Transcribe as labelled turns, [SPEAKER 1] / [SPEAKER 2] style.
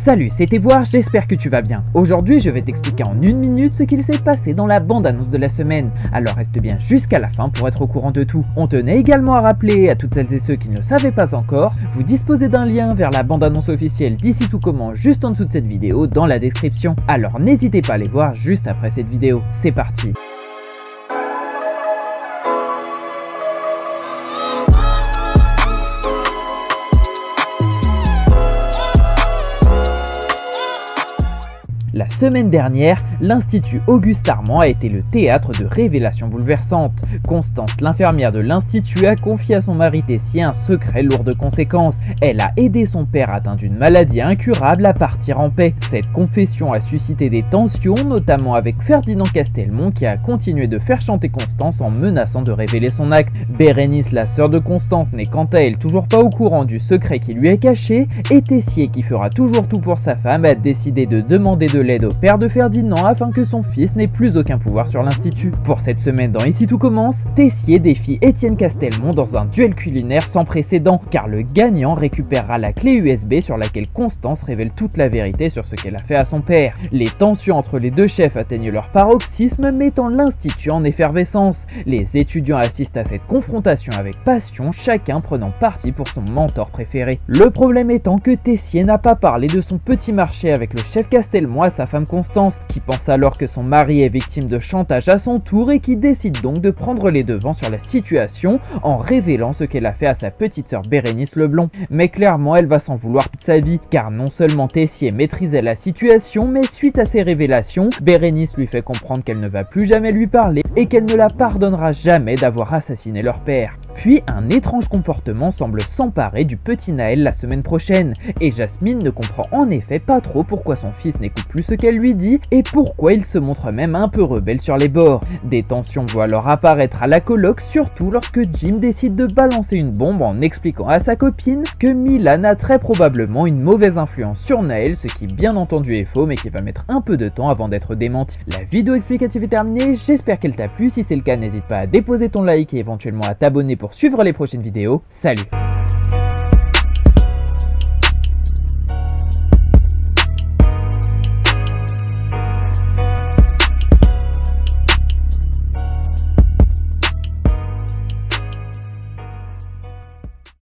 [SPEAKER 1] Salut, c'était Voir, j'espère que tu vas bien. Aujourd'hui, je vais t'expliquer en une minute ce qu'il s'est passé dans la bande-annonce de la semaine. Alors reste bien jusqu'à la fin pour être au courant de tout. On tenait également à rappeler à toutes celles et ceux qui ne le savaient pas encore, vous disposez d'un lien vers la bande-annonce officielle d'Ici Tout Commence juste en dessous de cette vidéo dans la description. Alors n'hésitez pas à les voir juste après cette vidéo. C'est parti. La semaine dernière, l'Institut Auguste Armand a été le théâtre de révélations bouleversantes. Constance, l'infirmière de l'Institut, a confié à son mari Tessier un secret lourd de conséquences. Elle a aidé son père atteint d'une maladie incurable à partir en paix. Cette confession a suscité des tensions, notamment avec Ferdinand Castelmont qui a continué de faire chanter Constance en menaçant de révéler son acte. Bérénice, la sœur de Constance, n'est quant à elle toujours pas au courant du secret qui lui est caché, et Tessier, qui fera toujours tout pour sa femme, a décidé de demander de l'aide au père de Ferdinand afin que son fils n'ait plus aucun pouvoir sur l'Institut. Pour cette semaine dans Ici Tout Commence, Tessier défie Étienne Castelmont dans un duel culinaire sans précédent, car le gagnant récupérera la clé USB sur laquelle Constance révèle toute la vérité sur ce qu'elle a fait à son père. Les tensions entre les deux chefs atteignent leur paroxysme, mettant l'Institut en effervescence. Les étudiants assistent à cette confrontation avec passion, chacun prenant parti pour son mentor préféré. Le problème étant que Tessier n'a pas parlé de son petit marché avec le chef Castelmont à sa femme Constance, qui pense alors que son mari est victime de chantage à son tour et qui décide donc de prendre les devants sur la situation en révélant ce qu'elle a fait à sa petite sœur Bérénice Leblond. Mais clairement, elle va s'en vouloir toute sa vie, car non seulement Tessier maîtrisait la situation, mais suite à ces révélations, Bérénice lui fait comprendre qu'elle ne va plus jamais lui parler et qu'elle ne la pardonnera jamais d'avoir assassiné leur père. Puis un étrange comportement semble s'emparer du petit Naël la semaine prochaine, et Jasmine ne comprend en effet pas trop pourquoi son fils n'écoute plus ce qu'elle lui dit et pourquoi il se montre même un peu rebelle sur les bords. Des tensions vont alors apparaître à la coloc, surtout lorsque Jim décide de balancer une bombe en expliquant à sa copine que Milan a très probablement une mauvaise influence sur Naël, ce qui bien entendu est faux mais qui va mettre un peu de temps avant d'être démenti. La vidéo explicative est terminée, j'espère qu'elle t'a plu, si c'est le cas n'hésite pas à déposer ton like et éventuellement à t'abonner pour suivre les prochaines vidéos. Salut!